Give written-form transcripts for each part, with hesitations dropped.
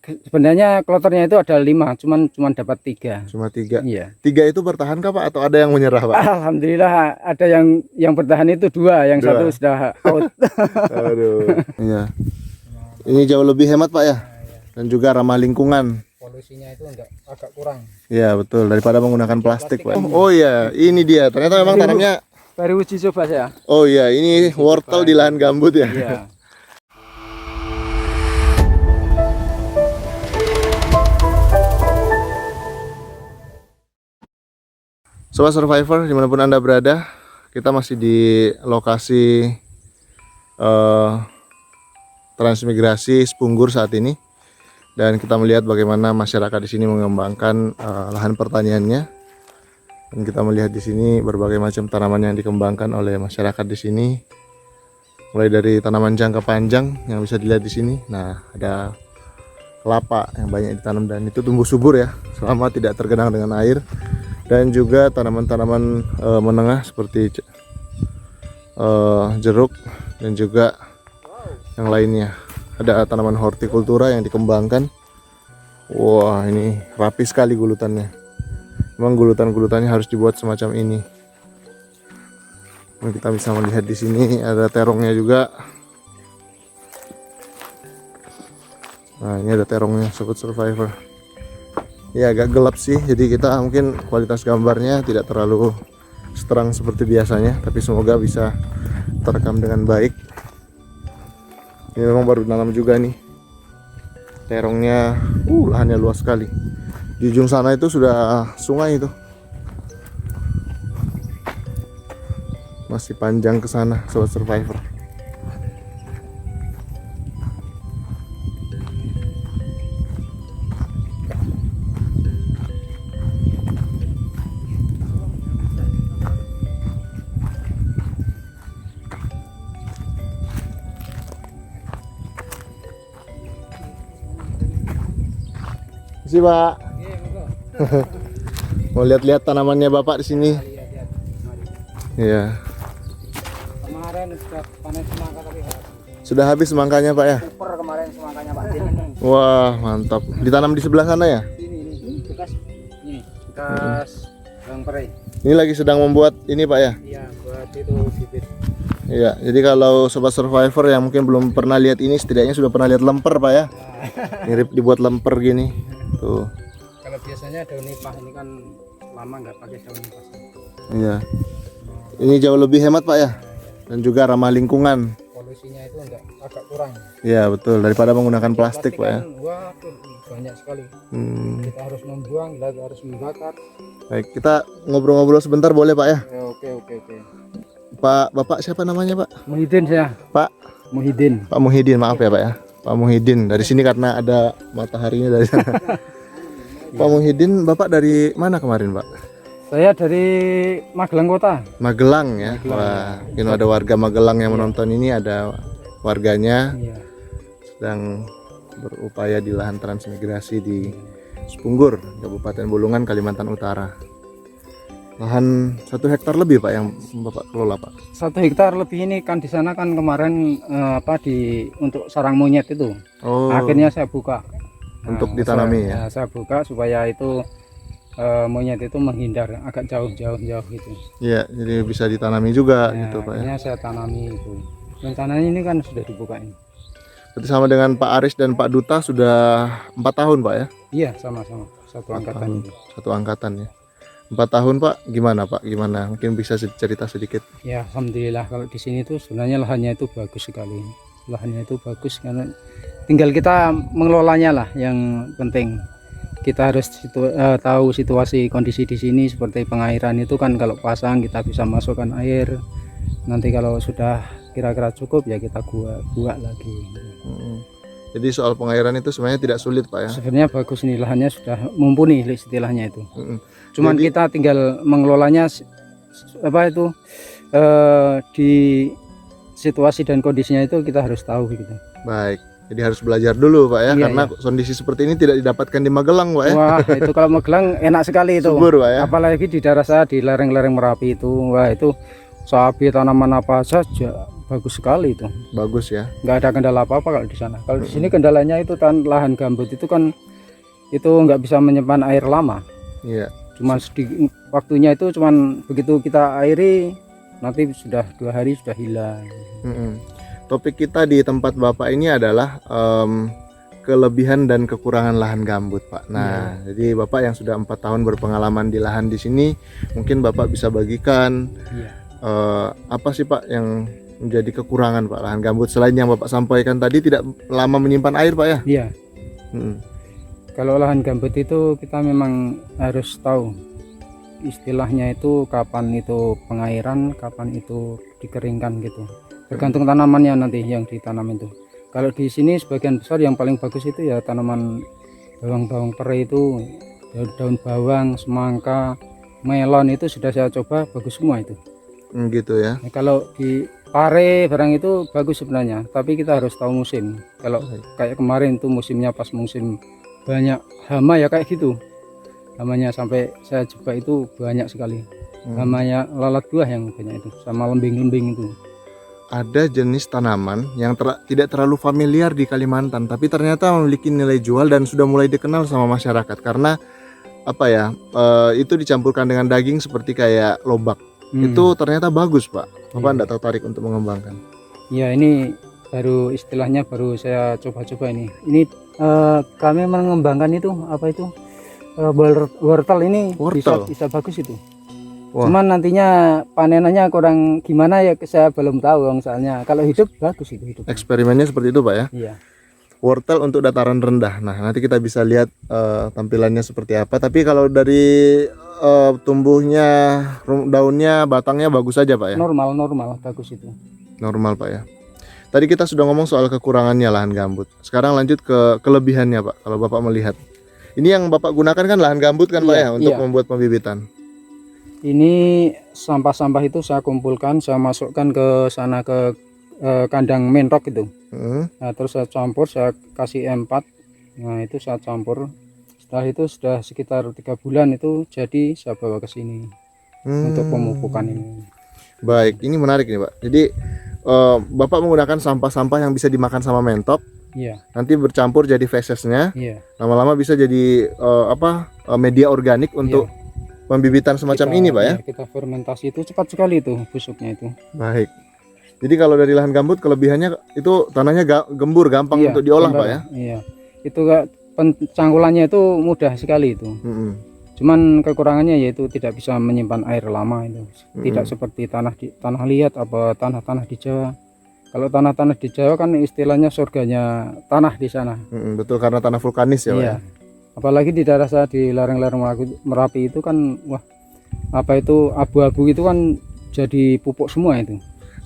Sebenarnya kloternya itu ada 5, cuman dapat 3. Cuma 3. Iya. 3 itu bertahan kah Pak atau ada yang menyerah Pak? Alhamdulillah ada yang bertahan itu 2, yang 1 sudah out. Aduh. Iya. Ini jauh lebih hemat Pak ya. Dan juga ramah lingkungan. Polusinya itu agak kurang. Iya betul, daripada menggunakan plastik Pak. Oh iya, ini dia. Ternyata memang tanamnya. Baru uji coba saya. Oh iya, ini wortel di lahan gambut ya. Iya. Sobat Survivor dimanapun Anda berada, kita masih di lokasi transmigrasi Spunggur saat ini, dan kita melihat bagaimana masyarakat di sini mengembangkan lahan pertaniannya, dan kita melihat di sini berbagai macam tanaman yang dikembangkan oleh masyarakat di sini, mulai dari tanaman jangka panjang yang bisa dilihat di sini. Nah, ada kelapa yang banyak ditanam dan itu tumbuh subur ya, selama tidak tergenang dengan air. Dan juga tanaman-tanaman menengah seperti jeruk dan juga yang lainnya. Ada tanaman hortikultura yang dikembangkan. Wah, ini rapi sekali gulutannya. Memang gulutan-gulutannya harus dibuat semacam ini. Dan kita bisa melihat di sini ada terongnya juga. Nah, ini ada terongnya Sobat Survivor. Ya agak gelap sih, jadi kita mungkin kualitas gambarnya tidak terlalu terang seperti biasanya, tapi semoga bisa terekam dengan baik. Ini memang baru nanam juga nih. Terongnya, lahannya luas sekali. Di ujung sana itu sudah sungai itu. Masih panjang ke sana, Sobat Survivor. Sih Pak. Mau lihat-lihat tanamannya Bapak di sini. Iya. Kemarin sudah panen semangka tapi sudah habis semangkanya Pak ya? super kemarin semangkanya Pak. Wah, mantap. Ditanam di sebelah sana ya? Ini bekas bang perai. Ini lagi sedang membuat ini Pak ya? Iya, buat itu bibit. Iya, jadi kalau Sobat Survivor yang mungkin belum pernah lihat ini, setidaknya sudah pernah lihat lemper Pak ya? Mirip dibuat lemper gini. Tuh. Kalau biasanya daun nipah ini kan lama nggak pakai daun nipah. Iya. Ini jauh lebih hemat Pak ya? Dan juga ramah lingkungan. Polusinya itu agak kurang. Iya betul, daripada menggunakan plastik Pak ya. Waduh, banyak sekali. Kita harus membuang, kita harus membakar. Baik, kita ngobrol-ngobrol sebentar boleh Pak ya? Oke. Pak, Bapak siapa namanya Pak? Muhyiddin saya. Pak Muhyiddin. Pak Muhyiddin, maaf ya Pak ya. Pak Muhyiddin dari sini karena ada mataharinya dari sana. Pak Muhyiddin, Bapak dari mana kemarin Pak? Saya dari Magelang Kota. Magelang ya. Wah, mungkin ada warga Magelang yang menonton ini, ada warganya sedang berupaya di lahan transmigrasi di Spunggur, Kabupaten Bulungan, Kalimantan Utara. Lahan 1 hektar lebih Pak yang Bapak kelola Pak? 1 hektar lebih ini kan di sana kan kemarin untuk sarang monyet itu. Oh. Akhirnya saya buka. Untuk ditanami ya? Saya buka supaya itu monyet itu menghindar agak jauh gitu. Iya, jadi bisa ditanami juga gitu Pak ya. Akhirnya saya tanami itu. Rencananya ini kan sudah dibuka ini. Berarti sama dengan Pak Aris dan Pak Duta sudah 4 tahun Pak ya? Iya, sama-sama satu angkatan itu. Satu angkatan ya. 4 tahun Pak, gimana Pak? Gimana? Mungkin bisa cerita sedikit. Ya, alhamdulillah kalau di sini tuh sebenarnya lahannya itu bagus sekali. Lahannya itu bagus karena tinggal kita mengelolanya lah yang penting. Kita harus tahu situasi kondisi di sini seperti pengairan itu kan kalau pasang kita bisa masukkan air. Nanti kalau sudah kira-kira cukup ya kita buat lagi. Jadi soal pengairan itu sebenarnya tidak sulit Pak ya? Sebenarnya bagus nih, lahannya sudah mumpuni istilahnya itu. Cuman jadi, kita tinggal mengelolanya di situasi dan kondisinya itu kita harus tahu gitu. Baik, jadi harus belajar dulu Pak ya, karena kondisi seperti ini tidak didapatkan di Magelang Pak ya. Wah, itu kalau Magelang enak sekali itu. Subur Pak ya. Apalagi di daerah saya di lereng-lereng Merapi itu, wah itu sapi tanaman apa saja bagus sekali itu. Bagus ya. Nggak ada kendala apa-apa kalau di sana. Kalau di sini kendalanya itu lahan gambut itu kan itu nggak bisa menyimpan air lama. Iya. Cuma waktunya itu cuman begitu kita airi nanti sudah 2 hari sudah hilang. Topik kita di tempat Bapak ini adalah kelebihan dan kekurangan lahan gambut, Pak. Nah, jadi Bapak yang sudah 4 tahun berpengalaman di lahan di sini, mungkin Bapak bisa bagikan apa sih Pak yang menjadi kekurangan Pak lahan gambut selain yang Bapak sampaikan tadi tidak lama menyimpan air, Pak ya? Iya. Kalau lahan gambut itu kita memang harus tahu istilahnya itu kapan itu pengairan, kapan itu dikeringkan gitu. Tergantung tanamannya nanti yang ditanam itu. Kalau di sini sebagian besar yang paling bagus itu ya tanaman bawang pere itu, daun bawang, semangka, melon itu sudah saya coba bagus semua itu. Gitu ya. Nah, kalau di pare barang itu bagus sebenarnya, tapi kita harus tahu musim. Kalau kayak kemarin itu musimnya pas musim banyak hama ya kayak gitu. Hamanya sampai saya coba itu banyak sekali. Hamanya lalat buah yang banyak itu sama lembing-lembing itu. Ada jenis tanaman yang tidak terlalu familiar di Kalimantan, tapi ternyata memiliki nilai jual dan sudah mulai dikenal sama masyarakat karena apa ya? Itu dicampurkan dengan daging seperti kayak lobak. Itu ternyata bagus, Pak. Bapak enggak tertarik untuk mengembangkan? Ya, ini baru istilahnya baru saya coba-coba ini. Ini kami mengembangkan itu apa itu? Wortel ini bisa bagus itu. Wah. Cuman nantinya panenannya kurang gimana ya saya belum tahu soalnya kalau hidup bagus itu hidup. Eksperimennya seperti itu Pak ya? Iya. Wortel untuk dataran rendah. Nah nanti kita bisa lihat tampilannya seperti apa. Tapi kalau dari tumbuhnya, daunnya, batangnya bagus saja Pak ya? Normal bagus itu. Normal Pak ya. Tadi kita sudah ngomong soal kekurangannya lahan gambut. Sekarang lanjut ke kelebihannya Pak. Kalau Bapak melihat, ini yang Bapak gunakan kan lahan gambut kan Pak ya untuk membuat pembibitan. Ini sampah-sampah itu saya kumpulkan, saya masukkan ke sana ke kandang mentok itu. Nah, terus saya campur, saya kasih M4. Nah, itu saya campur. Setelah itu sudah sekitar 3 bulan itu jadi saya bawa ke sini untuk pemupukan ini. Baik, ini menarik nih Pak. Jadi Bapak menggunakan sampah-sampah yang bisa dimakan sama mentok. Iya. Nanti bercampur jadi fesesnya. Iya. Lama-lama bisa jadi media organik untuk pembibitan semacam ini Pak ya? Kita fermentasi itu cepat sekali itu busuknya itu. Baik. Jadi kalau dari lahan gambut kelebihannya itu tanahnya gembur, gampang untuk diolah Pak ya? Iya. Itu pencangkulannya itu mudah sekali itu. Cuman kekurangannya yaitu tidak bisa menyimpan air lama itu. Tidak seperti tanah liat apa tanah-tanah di Jawa. Kalau tanah-tanah di Jawa kan istilahnya surganya tanah di sana. Betul, karena tanah vulkanis ya Pak ya? Apalagi di daerah saya di lereng-lereng Merapi itu kan wah apa itu abu-abu itu kan jadi pupuk semua itu.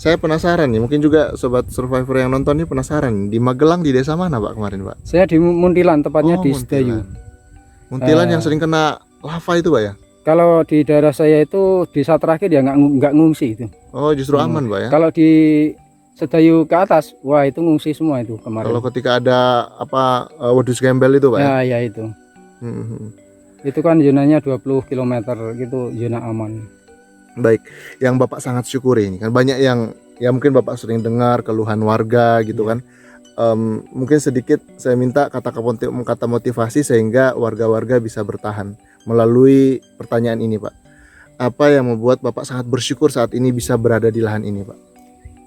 Saya penasaran nih, mungkin juga sobat survivor yang nonton ini penasaran, di Magelang di desa mana Pak kemarin Pak? Saya di Muntilan, tepatnya di Sedayu. Muntilan yang sering kena lava itu Pak ya? Kalau di daerah saya itu desa terakhir ya nggak ngungsi itu. Oh justru aman Pak ya? Kalau di Sedayu ke atas, wah itu ngungsi semua itu kemarin. Kalau ketika ada wedus gembel itu Pak ya? Ya itu. Itu kan zonanya 20 km gitu, zona aman. Baik, yang Bapak sangat syukuri ini kan banyak yang ya mungkin Bapak sering dengar keluhan warga gitu kan. Mungkin sedikit saya minta kata motivasi sehingga warga-warga bisa bertahan melalui pertanyaan ini Pak. Apa yang membuat Bapak sangat bersyukur saat ini bisa berada di lahan ini Pak?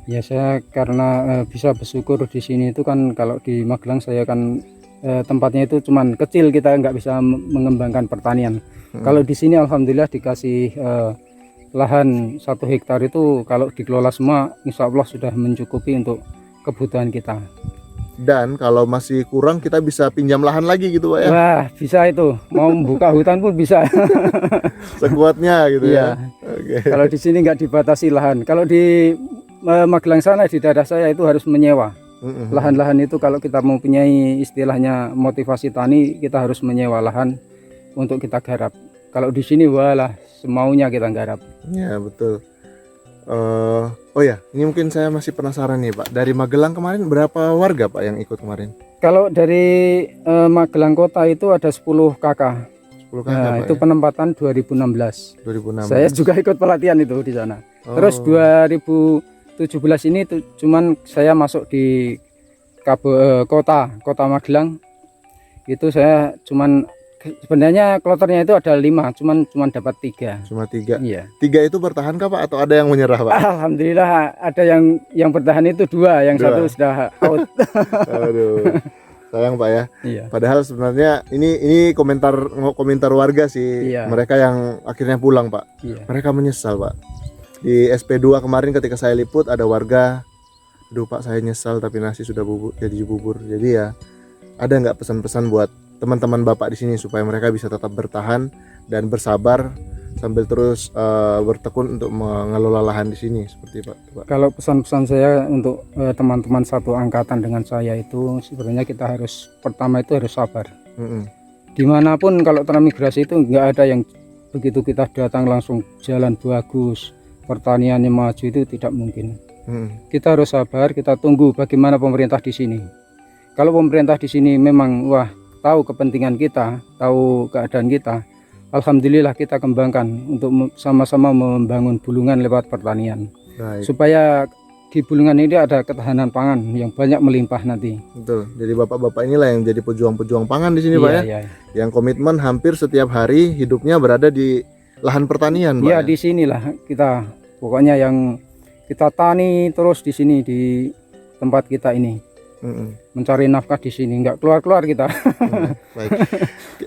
Ya saya karena bisa bersyukur di sini itu kan kalau di Magelang saya kan tempatnya itu cuman kecil, kita nggak bisa mengembangkan pertanian. Kalau di sini alhamdulillah dikasih lahan 1 hektar itu kalau dikelola semua insya Allah sudah mencukupi untuk kebutuhan kita. Dan kalau masih kurang kita bisa pinjam lahan lagi gitu Pak ya? Wah bisa itu, mau buka hutan pun bisa. Sekuatnya gitu ya. Kalau di sini nggak dibatasi lahan. Kalau di Magelang sana di daerah saya itu harus menyewa. Lahan-lahan itu kalau kita mempunyai istilahnya motivasi tani, kita harus menyewa lahan untuk kita garap. Kalau di sini walah semaunya kita garap. Ya betul. Oh ya, ini mungkin saya masih penasaran nih Pak. Dari Magelang kemarin berapa warga Pak yang ikut kemarin? Kalau dari Magelang kota itu ada 10 kakak. 10 kakak Pak, itu penempatan 2016. 2016. Saya juga ikut pelatihan itu di sana. Terus 2019 17 ini tuh cuman saya masuk di kota Magelang. Itu saya cuman sebenarnya kloternya itu ada 5, cuman dapat 3. Cuma 3. Iya. 3 itu bertahan kah Pak atau ada yang menyerah Pak? Alhamdulillah ada yang bertahan itu 2, yang 1 sudah out. Aduh. Sayang Pak ya. Iya. Padahal sebenarnya ini komentar warga sih. Iya. Mereka yang akhirnya pulang Pak. Iya. Mereka menyesal Pak. Di SP2 kemarin ketika saya liput ada warga, aduh Pak saya nyesal tapi nasi sudah jadi bubur. Jadi ya ada nggak pesan-pesan buat teman-teman Bapak di sini supaya mereka bisa tetap bertahan dan bersabar sambil terus bertekun untuk mengelola lahan di sini seperti Pak. Kalau pesan-pesan saya untuk teman-teman satu angkatan dengan saya itu sebenarnya kita pertama itu harus sabar. Dimanapun kalau transmigrasi itu nggak ada yang begitu kita datang langsung jalan bagus, pertaniannya maju, itu tidak mungkin. Kita harus sabar, kita tunggu bagaimana pemerintah di sini. Kalau pemerintah di sini memang tahu kepentingan kita, tahu keadaan kita, alhamdulillah kita kembangkan untuk sama-sama membangun Bulungan lewat pertanian. Baik. Supaya di Bulungan ini ada ketahanan pangan yang banyak melimpah nanti. Betul. Jadi bapak-bapak inilah yang jadi pejuang-pejuang pangan di sini Pak ya. Iya. Yang komitmen hampir setiap hari hidupnya berada di lahan pertanian Pak. Iya, di sinilah kita pokoknya yang kita tani terus di sini di tempat kita ini. Mencari nafkah di sini, nggak keluar-keluar kita. Baik.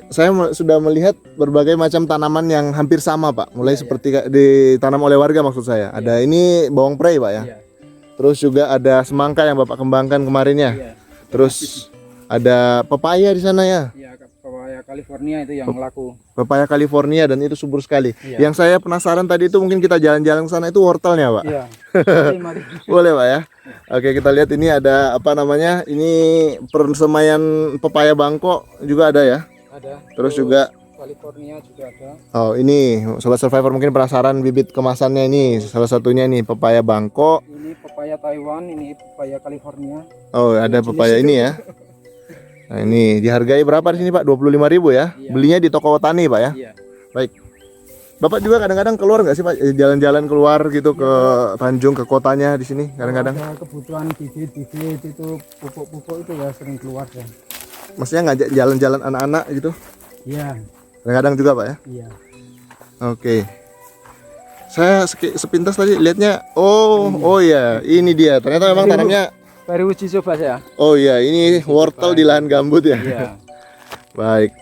Saya sudah melihat berbagai macam tanaman yang hampir sama Pak. Mulai seperti ditanam oleh warga maksud saya. Ada ini bawang prei Pak ya. Iya. Terus juga ada semangka yang Bapak kembangkan kemarin ya. Iya. Terus ada pepaya di sana ya. Iya, pepaya California itu yang laku. Pepaya California dan itu subur sekali. Iya. Yang saya penasaran tadi itu mungkin kita jalan-jalan ke sana itu wortelnya Pak. Iya. Mari. Boleh Pak ya. Oke, kita lihat ini ada apa namanya? Ini persemaian pepaya Bangkok juga ada ya. Ada. Terus juga California juga ada. oh ini Sobat Survivor mungkin penasaran bibit kemasannya ini. Salah satunya nih pepaya Bangkok. Ini pepaya Taiwan, ini pepaya California. Oh ada pepaya ini ya. Nah ini dihargai berapa di sini Pak? 25.000 ya. Iya. Belinya di toko tani Pak ya. Iya. Baik. Bapak juga kadang-kadang keluar nggak sih Pak? Jalan-jalan keluar gitu ke Tanjung, ke kotanya di sini kadang-kadang. Ada kebutuhan bibit itu pupuk-pupuk itu ya sering keluar ya. Maksudnya ngajak jalan-jalan anak-anak gitu. Iya. Kadang-kadang juga Pak ya. Iya. Oke. Saya sepintas tadi lihatnya oh ya, ini dia. Ternyata memang tanamnya Baru uji coba saya. oh ya, ini wortel di lahan gambut ya. Iya. Baik.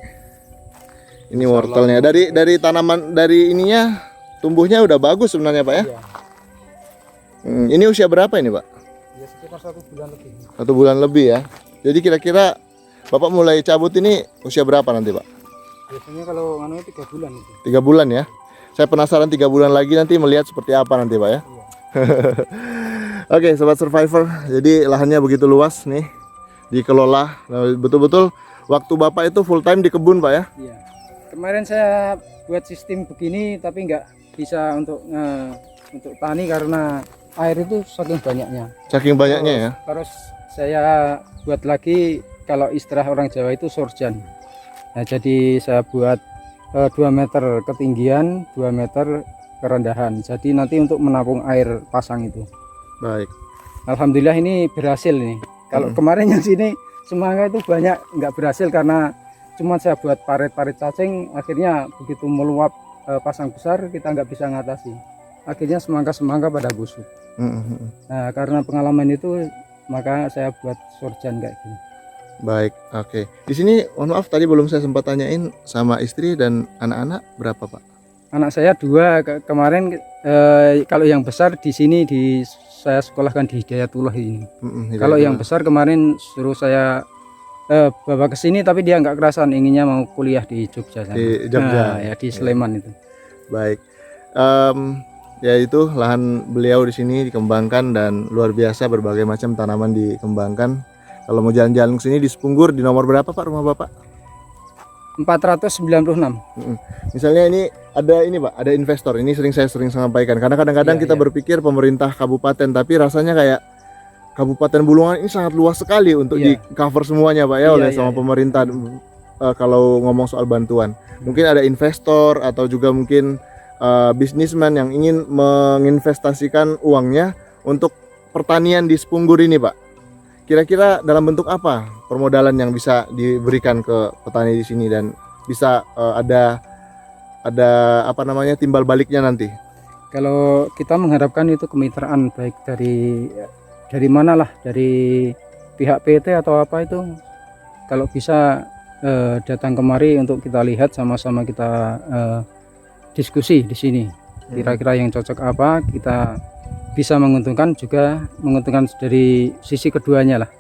Ini wortelnya dari tanaman dari ininya tumbuhnya udah bagus sebenarnya Pak ya. Iya. Ini usia berapa ini Pak? Ya sekitar 1 bulan lebih. 1 bulan lebih ya. Jadi kira-kira Bapak mulai cabut ini usia berapa nanti Pak? Biasanya kalau 3 bulan itu. 3 bulan ya. Saya penasaran 3 bulan lagi nanti melihat seperti apa nanti Pak ya. Iya. Oke, Sobat Survivor. Jadi lahannya begitu luas nih. Dikelola. Nah, betul-betul waktu Bapak itu full time di kebun Pak ya. Iya. Kemarin saya buat sistem begini tapi nggak bisa untuk tani karena air itu saking banyaknya. Saking banyaknya ya. Terus saya buat lagi kalau istilah orang Jawa itu surjan. Nah, jadi saya buat 2 meter ketinggian, 2 meter kerendahan. Jadi nanti untuk menampung air pasang itu. Baik. Alhamdulillah ini berhasil nih. Kalau kemarin yang sini semangka itu banyak nggak berhasil karena cuma saya buat parit-parit cacing, akhirnya begitu meluap pasang besar kita nggak bisa ngatasi. Akhirnya semangka pada busuk. Nah, karena pengalaman itu maka saya buat surjan kayak gini. Baik, oke. Di sini mohon maaf tadi belum saya sempat tanyain sama istri dan anak-anak berapa Pak? Anak saya 2 kemarin kalau yang besar di sini saya sekolahkan di Hidayatullah ini. Kalau yang besar kemarin suruh saya bawa ke sini tapi dia nggak kerasan inginnya mau kuliah di Jogja sana. Di Jogja. Nah, ya di Sleman itu. Baik. Ya itu lahan beliau di sini dikembangkan dan luar biasa berbagai macam tanaman dikembangkan. Kalau mau jalan-jalan ke sini di Sepunggur di nomor berapa Pak rumah Bapak? 496. Misalnya ini Pak, ada investor. Ini saya sering sampaikan. Karena kadang-kadang kita berpikir pemerintah kabupaten, tapi rasanya kayak Kabupaten Bulungan ini sangat luas sekali untuk di cover semuanya Pak ya oleh sama pemerintah. Kalau ngomong soal bantuan, mungkin ada investor atau juga mungkin bisnismen yang ingin menginvestasikan uangnya untuk pertanian di Sepunggur ini, Pak. Kira-kira dalam bentuk apa permodalan yang bisa diberikan ke petani di sini dan bisa ada apa namanya timbal baliknya nanti? Kalau kita mengharapkan itu kemitraan baik dari mana lah, dari pihak PT atau apa itu, kalau bisa datang kemari untuk kita lihat sama-sama kita diskusi di sini. Kira-kira yang cocok apa, kita bisa menguntungkan dari sisi keduanya lah.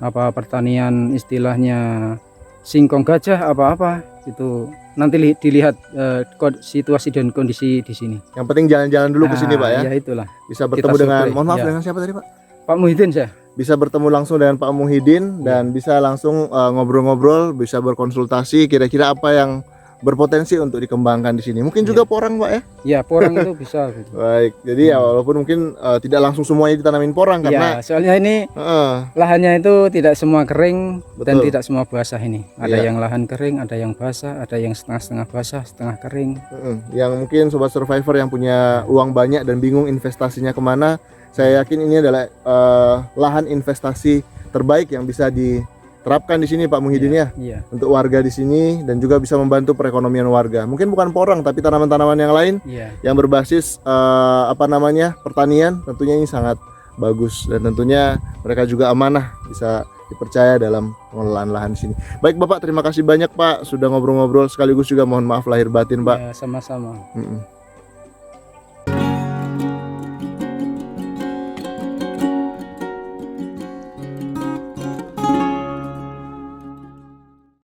Apa pertanian istilahnya singkong gajah apa-apa itu nanti dilihat situasi dan kondisi di sini. Yang penting jalan-jalan dulu ke sini, Pak ya. Ya itulah. Bisa bertemu dengan, survei, mohon maaf ya. dengan siapa tadi, Pak? Pak Muhyiddin saya. Bisa bertemu langsung dengan Pak Muhyiddin dan bisa langsung ngobrol-ngobrol, bisa berkonsultasi kira-kira apa yang berpotensi untuk dikembangkan di sini. Mungkin juga porang, Pak ya. Ya, porang itu bisa gitu. Baik. Jadi ya walaupun mungkin tidak langsung semuanya ditanamin porang karena Ya, soalnya ini lahannya itu tidak semua kering dan Betul. tidak semua basah ini. Ada Iya. yang lahan kering, ada yang basah, ada yang setengah-setengah basah, setengah kering. yang mungkin sobat survivor yang punya uang banyak dan bingung investasinya kemana, saya yakin ini adalah lahan investasi terbaik yang bisa diterapkan di sini, Pak Muhyiddin ya, Iya. untuk warga di sini dan juga bisa membantu perekonomian warga. Mungkin bukan porang tapi tanaman-tanaman yang lain Iya. yang berbasis apa namanya pertanian, tentunya ini sangat bagus dan tentunya mereka juga amanah, bisa dipercaya dalam pengelolaan lahan di sini. Baik Bapak, terima kasih banyak Pak sudah ngobrol-ngobrol, sekaligus juga mohon maaf lahir batin Pak. Ya, sama-sama. Mm-mm.